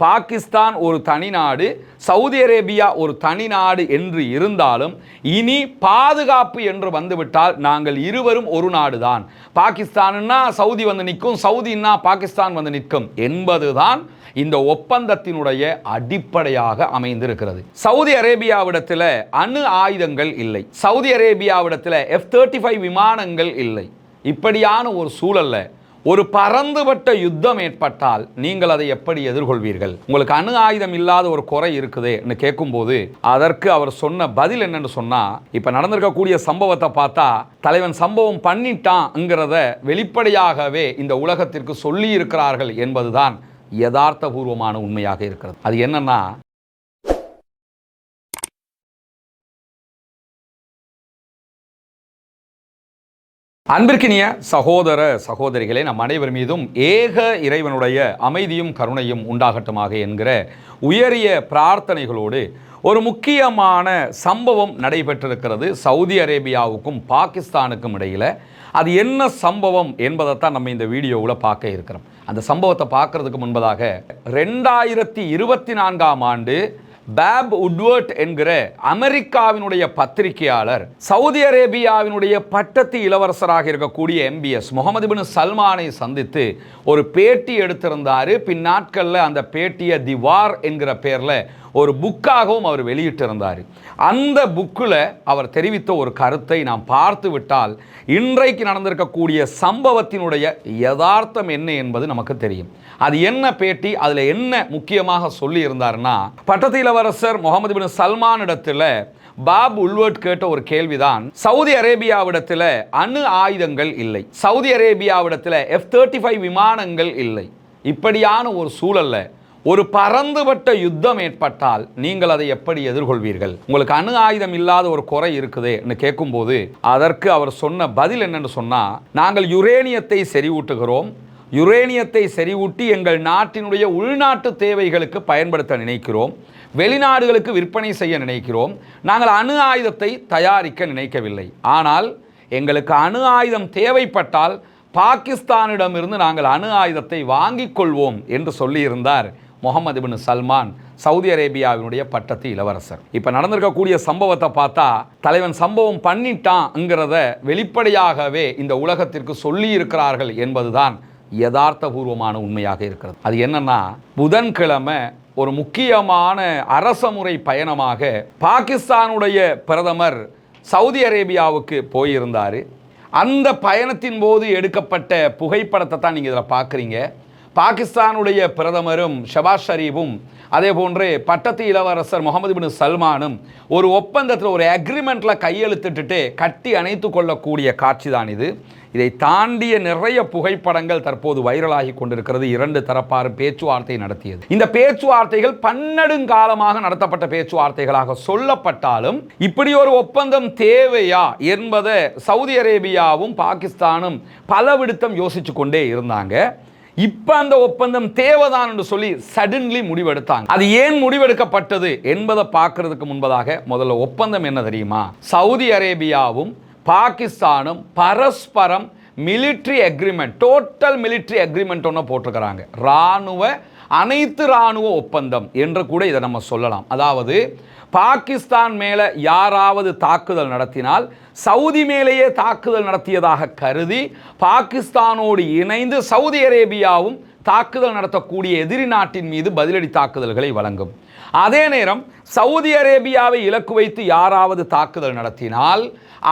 பாகிஸ்தான் ஒரு தனி நாடு, சவுதி அரேபியா ஒரு தனி நாடு என்று இருந்தாலும் இனி பாதுகாப்பு என்று வந்துவிட்டால் நாங்கள் இருவரும் ஒரு நாடு தான். பாகிஸ்தான்னா சவுதி வந்து நிற்கும், சவுதின்னா பாகிஸ்தான் வந்து நிற்கும் என்பதுதான் இந்த ஒப்பந்தத்தினுடைய அடிப்படையாக அமைந்திருக்கிறது. சவுதி அரேபியாவிடத்தில் அணு ஆயுதங்கள் இல்லை, சவுதி அரேபியாவிடத்தில் F-35 விமானங்கள் இல்லை. இப்படியான ஒரு சூழல்ல ஒரு பரந்துபட்ட யுத்தம் ஏற்பட்டால் நீங்கள் அதை எப்படி எதிர்கொள்வீர்கள்? உங்களுக்கு அணு ஆயுதம் இல்லாத ஒரு குறை இருக்குதுன்னு கேட்கும்போது அதற்கு அவர் சொன்ன பதில் என்னன்னு சொன்னா, இப்ப நடந்திருக்கக்கூடிய சம்பவத்தை பார்த்தா தலைவன் சம்பவம் பண்ணிட்டான்ங்கிறத வெளிப்படையாகவே இந்த உலகத்திற்கு சொல்லி இருக்கிறார்கள் என்பதுதான் யதார்த்தபூர்வமான உண்மையாக இருக்கிறது. அது என்னன்னா, அன்பிற்கினிய சகோதர சகோதரிகளே, நம் அனைவர் மீதும் ஏக இறைவனுடைய அமைதியும் கருணையும் உண்டாகட்டுமாக என்கிற உயரிய பிரார்த்தனைகளோடு ஒரு முக்கியமான சம்பவம் நடைபெற்றிருக்கிறது சவுதி அரேபியாவுக்கும் பாகிஸ்தானுக்கும் இடையில். அது என்ன சம்பவம் என்பதைத்தான் நம்ம இந்த வீடியோவில் பார்க்க இருக்கிறோம். அந்த சம்பவத்தை பார்க்கறதுக்கு முன்பதாக 2024ஆம் ஆண்டு பாப் உட்வர்ட் என்கிற அமெரிக்காவினுடைய பத்திரிகையாளர் சவுதி அரேபியாவினுடைய பட்டத்து இளவரசராக இருக்கக்கூடிய MBS முகமது பின் சல்மானை சந்தித்து ஒரு பேட்டி எடுத்திருந்தார். பின்னாட்களில் அந்த பேட்டியை தி வார் என்கிற பேரில் ஒரு புக்காகவும் அவர் வெளியிட்டிருந்தார். அந்த புக்கில் அவர் தெரிவித்த ஒரு கருத்தை நாம் பார்த்து விட்டால் இன்றைக்கு நடந்திருக்கக்கூடிய சம்பவத்தினுடைய யதார்த்தம் என்ன என்பது நமக்கு தெரியும். அது என்ன பேட்டி, அதில் என்ன முக்கியமாக சொல்லி இருந்தார்னா, பட்டத்து இளவரசர் முகமது பின் சல்மான் இடத்துல பாப் உல்வர்ட் கேட்ட ஒரு கேள்விதான், சவுதி அரேபியாவிடத்தில் அணு ஆயுதங்கள் இல்லை, சவுதி அரேபியாவிடத்தில் F-35 விமானங்கள் இல்லை. இப்படியான ஒரு சூழல்ல ஒரு பரந்துபட்ட யுத்தம் ஏற்பட்டால் நீங்கள் அதை எப்படி எதிர்கொள்வீர்கள்? உங்களுக்கு அணு ஆயுதம் இல்லாத ஒரு குறை இருக்குதுன்னு கேட்கும்போது அதற்கு அவர் சொன்ன பதில் என்னன்னு சொன்னா, நாங்கள் யுரேனியத்தை செறிவூட்டுகிறோம், யுரேனியத்தை செறிவூட்டி எங்கள் நாட்டினுடைய உள்நாட்டு தேவைகளுக்கு பயன்படுத்த நினைக்கிறோம், வெளிநாடுகளுக்கு விற்பனை செய்ய நினைக்கிறோம், நாங்கள் அணு ஆயுதத்தை தயாரிக்க நினைக்கவில்லை. ஆனால் எங்களுக்கு அணு ஆயுதம் தேவைப்பட்டால் பாகிஸ்தானிடமிருந்து நாங்கள் அணு ஆயுதத்தை வாங்கிக் கொள்வோம் என்று சொல்லியிருந்தார் முகமது பின் சல்மான், சவுதி அரேபியாவினுடைய பட்டத்து இளவரசர். இப்போ நடந்திருக்கக்கூடிய சம்பவத்தை பார்த்தா தலைவன் சம்பவம் பண்ணிட்டான்ங்கிறத வெளிப்படையாகவே இந்த உலகத்திற்கு சொல்லி இருக்கிறார்கள் என்பதுதான் யதார்த்தபூர்வமான உண்மையாக இருக்கிறது. அது என்னன்னா, புதன்கிழமை ஒரு முக்கியமான அரசமுறை பயணமாக பாகிஸ்தானுடைய பிரதமர் சவுதி அரேபியாவுக்கு போயிருந்தார். அந்த பயணத்தின் போது எடுக்கப்பட்ட புகைப்படத்தை தான் நீங்கள் இதில் பார்க்குறீங்க. பாகிஸ்தானுடைய பிரதமரும் ஷபாஸ் ஷரீஃபும் அதே போன்று பட்டத்து இளவரசர் முகமது பின் சல்மானும் ஒரு ஒப்பந்தத்தில் ஒரு அக்ரிமெண்ட்டில் கையெழுத்திட்டு கட்டி அணைத்து கொள்ளக்கூடிய காட்சி தான் இது. இதை தாண்டிய நிறைய புகைப்படங்கள் தற்போது வைரலாகி கொண்டிருக்கிறது. இரண்டு தரப்பாரும் பேச்சுவார்த்தை நடத்தியது. இந்த பேச்சுவார்த்தைகள் பன்னெடுங்காலமாக நடத்தப்பட்ட பேச்சுவார்த்தைகளாக சொல்லப்பட்டாலும் இப்படி ஒரு ஒப்பந்தம் தேவையா என்பதை சவுதி அரேபியாவும் பாகிஸ்தானும் பல விடுத்தம் யோசிச்சு கொண்டே இருந்தாங்க. இப்ப அந்த ஒப்பந்தம் தேவைதான் என்று சொல்லி சடன்லி முடிவெடுத்தாங்க. அது ஏன் முடிவெடுக்கப்பட்டது என்பதை பார்க்கறதுக்கு முன்பதாக முதல்ல ஒப்பந்தம் என்ன தெரியுமா? சவுதி அரேபியாவும் பாகிஸ்தானும் பரஸ்பரம் military agreement, total military agreement ஒன்று போட்டிருக்கிறாங்க. அனைத்து இராணுவ ஒப்பந்தம் என்று கூட இதை நம்ம சொல்லலாம். அதாவது பாகிஸ்தான் மேலே யாராவது தாக்குதல் நடத்தினால் சவுதி மேலேயே தாக்குதல் நடத்தியதாக கருதி பாகிஸ்தானோடு இணைந்து சவுதி அரேபியாவும் தாக்குதல் நடத்தக்கூடிய எதிரி நாட்டின் மீது பதிலடி தாக்குதல்களை வழங்கும். அதே நேரம் சவுதி அரேபியாவை இலக்கு வைத்து யாராவது தாக்குதல் நடத்தினால்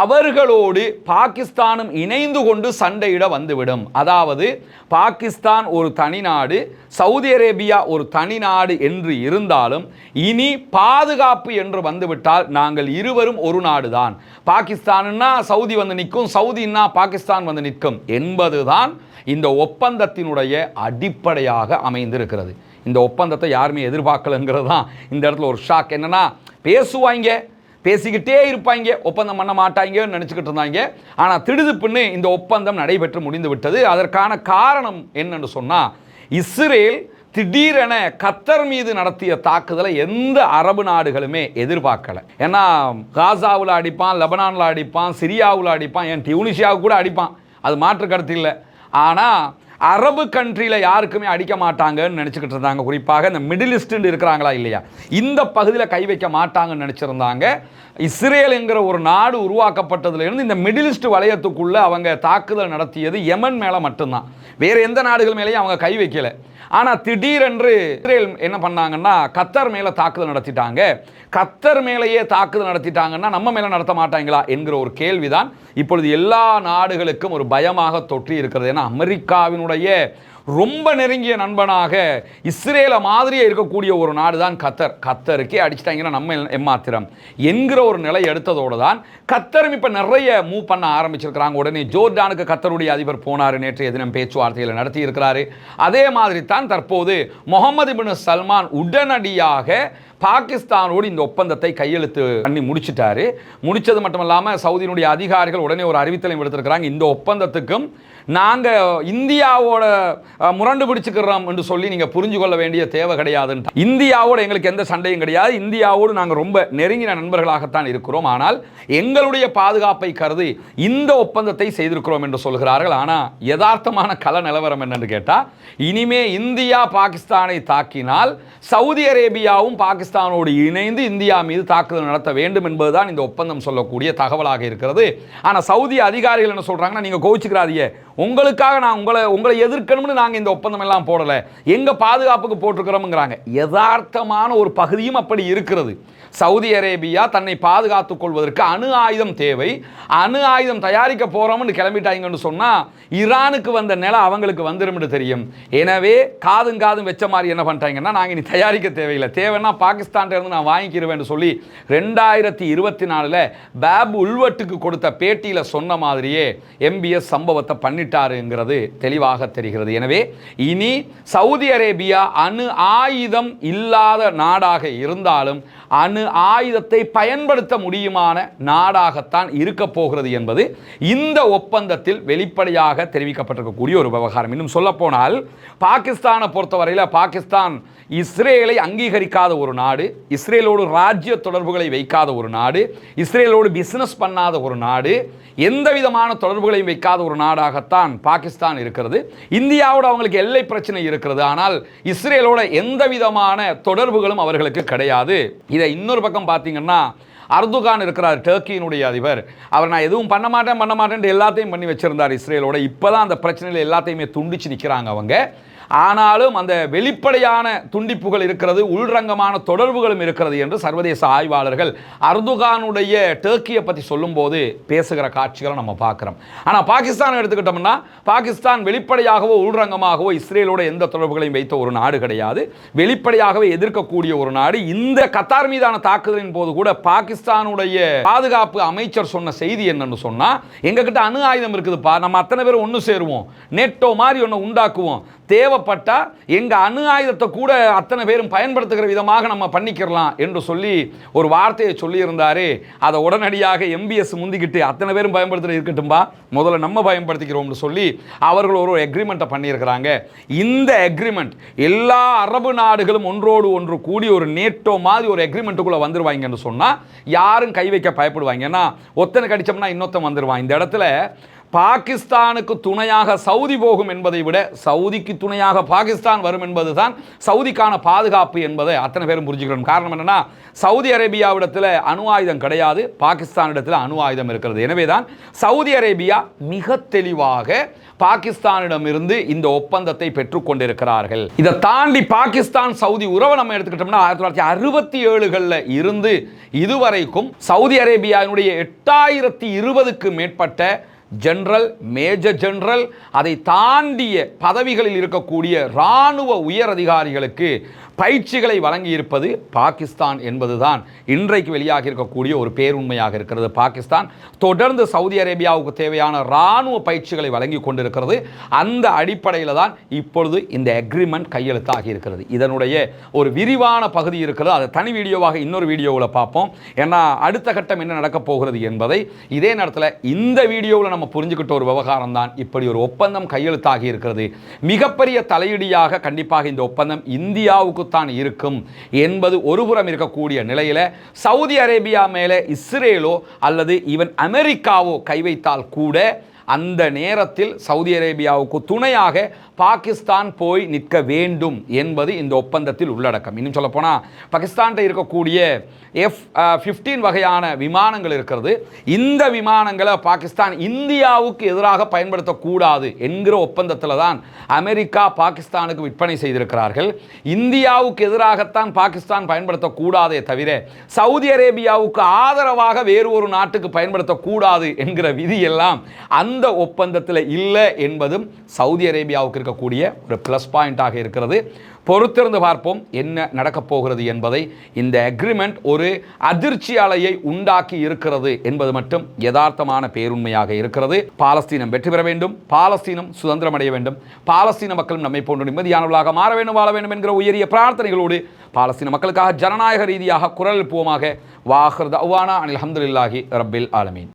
அவர்களோடு பாகிஸ்தானும் இணைந்து கொண்டு சண்டையிட வந்துவிடும். அதாவது பாகிஸ்தான் ஒரு தனி நாடு, சவுதி அரேபியா ஒரு தனி நாடு என்று இருந்தாலும் இனி பாதுகாப்பு என்று வந்துவிட்டால் நாங்கள் இருவரும் ஒரு நாடு தான். பாகிஸ்தான்னா சவுதி வந்து நிற்கும், சவுதின்னா பாகிஸ்தான் வந்து நிற்கும் என்பதுதான் இந்த ஒப்பந்தத்தினுடைய அடிப்படையாக அமைந்திருக்கிறது. இந்த ஒப்பந்தத்தை யாருமே எதிர்பார்க்கலங்கிறது தான் இந்த இடத்துல ஒரு ஷாக். என்னன்னா, பேசிக்கிட்டே இருப்பாங்க, ஒப்பந்தம் பண்ண மாட்டாங்கன்னு நினச்சிக்கிட்டு இருந்தாங்க. ஆனால் திடுதிப்புன்னு இந்த ஒப்பந்தம் நடைபெற்று முடிந்து விட்டது. அதற்கான காரணம் என்னன்னு சொன்னால், இஸ்ரேல் திடீரென கத்தர் மீது நடத்திய தாக்குதலை எந்த அரபு நாடுகளுமே எதிர்பார்க்கலை. ஏன்னா காசாவில் அடிப்பான், லெபனானில் அடிப்பான், சிரியாவில் அடிப்பான், ஏன் டியூனிஷியாவுக்கு கூட அடிப்பான், அது மாற்று கருத்து இல்லை. ஆனால் அரபு கண்ட்ரியில் யாருக்குமே அடிக்க மாட்டாங்கன்னு நினச்சிக்கிட்டு இருந்தாங்க. குறிப்பாக இந்த மிடில் ஈஸ்ட் இருக்கிறாங்களா இல்லையா, இந்த பகுதியில் கை வைக்க மாட்டாங்கன்னு நினச்சிருந்தாங்க. இஸ்ரேல் என்கிற ஒரு நாடு உருவாக்கப்பட்டதுலேருந்து இந்த மிடில் ஈஸ்ட் வலயத்துக்குள்ளே அவங்க தாக்குதல் நடத்தியது யமன் மேலே மட்டும்தான். வேறு எந்த நாடுகள் மேலேயும் அவங்க கை வைக்கலை. ஆனால் திடீரென்று இஸ்ரேல் என்ன பண்ணாங்கன்னா கத்தர் மேலே தாக்குதல் நடத்திட்டாங்க. கத்தர் மேலேயே தாக்குதல் நடத்திட்டாங்கன்னா நம்ம மேலே நடத்த மாட்டாங்களா என்கிற ஒரு கேள்விதான் இப்பொழுது எல்லா நாடுகளுக்கும் ஒரு பயமாக தொற்றி இருக்கிறது. ஏன்னா அமெரிக்காவினுடைய ரொம்ப நெருங்கிய நண்பனாக இஸ்ரேலை மாதிரியே இருக்கக்கூடிய ஒரு நாடு தான் கத்தர். கத்தருக்கே அடிச்சிட்டாங்கன்னா நம்ம எம்மாத்திரம் என்கிற ஒரு நிலை எடுத்ததோடு தான் கத்தரும் இப்போ நிறைய மூவ் பண்ண ஆரம்பிச்சிருக்கிறாங்க. உடனே ஜோர்டானுக்கு கத்தருடைய அதிபர் போனார், நேற்றைய தினம் பேச்சுவார்த்தைகளை நடத்தி இருக்கிறாரு. அதே மாதிரி தான் தற்போது முகமது பின் சல்மான் உடனடியாக பாகிஸ்தானோடு இந்த ஒப்பந்தத்தை கையெழுத்து பண்ணி முடிச்சிட்டாரு. முடிச்சது மட்டும் இல்லாமல் சவுதியினுடைய அதிகாரிகள் உடனே ஒரு அறிவித்தலையும் எடுத்திருக்கிறாங்க. இந்த ஒப்பந்தத்துக்கும் நாங்கள் இந்தியாவோட முரண்டு பிடிச்சுக்கிறோம் என்று சொல்லி நீங்கள் புரிஞ்சு கொள்ள வேண்டிய தேவை கிடையாதுன்னு. இந்தியாவோட எங்களுக்கு எந்த சண்டையும் கிடையாது. இந்தியாவோடு நாங்கள் ரொம்ப நெருங்கின நண்பர்களாகத்தான் இருக்கிறோம். ஆனால் எங்களுடைய பாதுகாப்பை கருதி இந்த ஒப்பந்தத்தை செய்திருக்கிறோம் என்று சொல்கிறார்கள். ஆனால் யதார்த்தமான கள நிலவரம் என்னென்று கேட்டால், இனிமே இந்தியா பாகிஸ்தானை தாக்கினால் சவுதி அரேபியாவும் பாகிஸ்தானோடு இணைந்து இந்தியா மீது தாக்குதல் நடத்த வேண்டும் என்பதுதான் இந்த ஒப்பந்தம் சொல்லக்கூடிய தகவலாக இருக்கிறது. ஆனால் சவுதி அதிகாரிகள் என்ன சொல்றாங்கன்னா, நீங்க கோவிச்சுக்கிறாதீங்க, உங்களுக்காக நான் உங்களை எதிர்க்கணும்னு நாங்கள் இந்த ஒப்பந்தம் எல்லாம் போடலை, எங்க பாதுகாப்புக்கு போட்டிருக்கிறோம்ங்கிறாங்க. யதார்த்தமான ஒரு பகுதியும் அப்படி இருக்கிறது. சவுதி அரேபியா தன்னை பாதுகாத்துக் கொள்வதற்கு அணு ஆயுதம் தேவை, அணு ஆயுதம் தயாரிக்க போறோம்னு கிளம்பிட்டாங்கன்னு சொன்னா ஈரானுக்கு வந்த நிலை அவங்களுக்கு வந்துடும் தெரியும். எனவே காதும் வச்ச மாதிரி என்ன பண்ணிட்டாங்கன்னா, நாங்கள் இனி தயாரிக்க தேவையில்லை, தேவைன்னா பாகிஸ்தான் இருந்து நான் வாங்கிக்கிறேன் சொல்லி 2024 பேப் உல்வட்டுக்கு கொடுத்த பேட்டியில் சொன்ன மாதிரியே MBS சம்பவத்தை பண்ணிட்டாருங்கிறது தெளிவாக தெரிகிறது. எனவே இனி சவுதி அரேபியா அணு ஆயுதம் இல்லாத நாடாக இருந்தாலும் அணு ஆயுதத்தை பயன்படுத்த முடியுமான நாடாகத்தான் இருக்க போகிறது என்பது இந்த ஒப்பந்தத்தில் வெளிப்படையாக தெரிவிக்கப்பட்டிருக்கக்கூடிய ஒரு விவகாரம். இன்னும் சொல்ல போனால் பாகிஸ்தானை பொறுத்தவரையில் பாகிஸ்தான் இஸ்ரேலை அங்கீகரிக்காத ஒரு நாடு, இஸ்ரேலோடு ராஜ்ய தொடர்புகளை வைக்காத ஒரு நாடு, இஸ்ரேலோடு பிசினஸ் பண்ணாத ஒரு நாடு, எந்த விதமான தொடர்புகளையும் வைக்காத ஒரு நாடாகத்தான் பாகிஸ்தான் இருக்கிறது. இந்தியாவோட அவங்களுக்கு எல்லை பிரச்சனை இருக்கிறது, ஆனால் இஸ்ரேலோட எந்த விதமான தொடர்புகளும் அவர்களுக்கு கிடையாது. இதை இன்னொரு பக்கம் பார்த்தீங்கன்னா, அர்துகான் இருக்கிறார், டர்க்கியினுடைய அதிபர். அவர் நான் எதுவும் பண்ண மாட்டேன் எல்லாத்தையும் பண்ணி வச்சிருந்தார் இஸ்ரேலோட. இப்போதான் அந்த பிரச்சனையில் எல்லாத்தையுமே துண்டிச்சு நிற்கிறாங்க அவங்க. ஆனாலும் அந்த வெளிப்படையான துண்டிப்புகள் இருக்கிறது, உள்ரங்கமான தொடர்புகளும் இருக்கிறது என்று சர்வதேச ஆய்வாளர்கள் அர்துகானுடைய டர்க்கியை பற்றி சொல்லும்போது பேசுகிற காட்சிகளை நம்ம பார்க்குறோம். ஆனால் பாகிஸ்தான் எடுத்துக்கிட்டோம்னா, பாகிஸ்தான் வெளிப்படையாகவோ உள்ரங்கமாகவோ இஸ்ரேலோட எந்த தொடர்புகளையும் வைத்த ஒரு நாடு கிடையாது, வெளிப்படையாகவே எதிர்க்கக்கூடிய ஒரு நாடு. இந்த கத்தார் மீதான தாக்குதலின் போது கூட பாகிஸ்தானுடைய பாதுகாப்பு அமைச்சர் சொன்ன செய்தி என்னன்னு சொன்னா, எங்ககிட்ட அணு ஆயுதம் இருக்குதுப்பா, நம்ம அத்தனை பேரும் ஒன்று சேருவோம், நேட்டோ மாதிரி ஒன்று உண்டாக்குவோம், தேவைப்பட்டா எங்க அணு ஆயுதத்தை கூட அத்தனை பேரும் பயன்படுத்துகிற விதமாக நம்ம பண்ணிக்கிறலாம் என்று சொல்லி ஒரு வார்த்தையை சொல்லி இருந்தாரு. அதை உடனடியாக MBS முந்திக்கிட்டு அத்தனை பேரும் பயன்படுத்துறது இருக்கட்டும்பா, முதல்ல நம்ம பயன்படுத்திக்கிறோம்னு சொல்லி அவர்கள் ஒரு எக்ரிமெண்ட்டை பண்ணியிருக்கிறாங்க. இந்த எக்ரிமெண்ட் எல்லா அரபு நாடுகளும் ஒன்றோடு ஒன்று கூடி ஒரு நேட்டோ மாதிரி ஒரு எக்ரிமெண்ட்டுக்குள்ள வந்துருவாங்கன்னு சொன்னா யாரும் கை வைக்க பயப்படுவாங்க. ஏன்னா ஒத்தனை கடிச்சோம்னா இன்னொத்தம் வந்துருவான். இந்த இடத்துல பாகிஸ்தானுக்கு துணையாக சவுதி போகும் என்பதை விட சவுதிக்கு துணையாக பாகிஸ்தான் வரும் என்பதுதான் சவுதிக்கான பாதுகாப்பு என்பதை அத்தனை பேரும் புரிஞ்சுக்கிறோம். காரணம் என்னன்னா, சவுதி அரேபியாவிடத்தில் அணு ஆயுதம் கிடையாது, பாகிஸ்தானிடத்தில் அணு ஆயுதம் இருக்கிறது. எனவே தான் சவுதி அரேபியா மிக தெளிவாக பாகிஸ்தானிடமிருந்து இந்த ஒப்பந்தத்தை பெற்றுக் கொண்டிருக்கிறார்கள். இதை தாண்டி பாகிஸ்தான் சவுதி உறவை நம்ம எடுத்துக்கிட்டோம்னா 1967 இருந்து இதுவரைக்கும் சவுதி அரேபியாவினுடைய 8020க்கு மேற்பட்ட ஜெனரல், மேஜர் ஜெனரல், அதை தாண்டிய பதவிகளில் இருக்கக்கூடிய இராணுவ உயர் அதிகாரிகளுக்கு பயிற்சிகளை வழங்கி இருப்பது பாகிஸ்தான் என்பதுதான் இன்றைக்கு வெளியாக இருக்கக்கூடிய ஒரு பேருண்மையாக இருக்கிறது. பாகிஸ்தான் தொடர்ந்து சவுதி அரேபியாவுக்கு தேவையான இராணுவ பயிற்சிகளை வழங்கி கொண்டிருக்கிறது. அந்த அடிப்படையில் தான் இப்பொழுது இந்த அக்ரிமெண்ட் கையெழுத்தாகி இருக்கிறது. இதனுடைய ஒரு விரிவான பகுதி இருக்கிறது, அதை தனி வீடியோவாக இன்னொரு வீடியோவில் பார்ப்போம். ஏன்னா அடுத்த கட்டம் என்ன நடக்கப் போகிறது என்பதை இதே நேரத்தில் இந்த வீடியோவில் நம்ம புரிஞ்சுக்கிட்ட ஒரு விவகாரம் தான் இப்படி ஒரு ஒப்பந்தம் கையெழுத்தாகி இருக்கிறது. மிகப்பெரிய தலையீடியாக கண்டிப்பாக இந்த ஒப்பந்தம் இந்தியாவுக்கு தான் இருக்கும் என்பது ஒருபுறம் இருக்கக்கூடிய நிலையில சவுதி அரேபியா மேலே இஸ்ரேலோ அல்லது ஈவன் அமெரிக்காவோ கை வைத்தால் கூட அந்த நேரத்தில் சவுதி அரேபியாவுக்கு துணையாக பாகிஸ்தான் போய் நிற்க வேண்டும் என்பது இந்த ஒப்பந்தத்தில் உள்ளடக்கம். இன்னும் சொல்லப்போனால் பாகிஸ்தான்கிட்ட இருக்கக்கூடிய F-15 வகையான விமானங்கள் இருக்கிறது. இந்த விமானங்களை பாகிஸ்தான் இந்தியாவுக்கு எதிராக பயன்படுத்தக்கூடாது என்கிற ஒப்பந்தத்தில் தான் அமெரிக்கா பாகிஸ்தானுக்கு விற்பனை செய்திருக்கிறார்கள். இந்தியாவுக்கு எதிராகத்தான் பாகிஸ்தான் பயன்படுத்தக்கூடாதே தவிர சவுதி அரேபியாவுக்கு ஆதரவாக வேறு ஒரு நாட்டுக்கு பயன்படுத்தக்கூடாது என்கிற விதியெல்லாம் அந்த ஒப்பந்தத்தில் இல்லை என்பதும் சவுதி அரேபியாவுக்கு இருக்கக்கூடிய ஒரு ப்ளஸ் பாயிண்டாக இருக்கிறது. பொறுத்திருந்து பார்ப்போம் என்ன நடக்கப் போகிறது என்பதை. இந்த அக்ரிமெண்ட் ஒரு அதிர்ச்சி அலையை உண்டாக்கி இருக்கிறது என்பது மட்டும் யதார்த்தமான பேருண்மையாக இருக்கிறது. பாலஸ்தீனம் வெற்றி பெற வேண்டும், பாலஸ்தீனம் சுதந்திரம் அடைய வேண்டும், பாலஸ்தீன மக்களும் நம்மை போன்ற நிம்மதியானவர்களாக மாற வேண்டும், வாழ வேண்டும் என்கிற உயரிய பிரார்த்தனைகளோடு பாலஸ்தீன மக்களுக்காக ஜனநாயக ரீதியாக குரல் எழுப்புவோமாக. வாஹிர் தஅவானா அனில் ஹம்துலில்லாஹி ரப்பில் ஆலமீன்.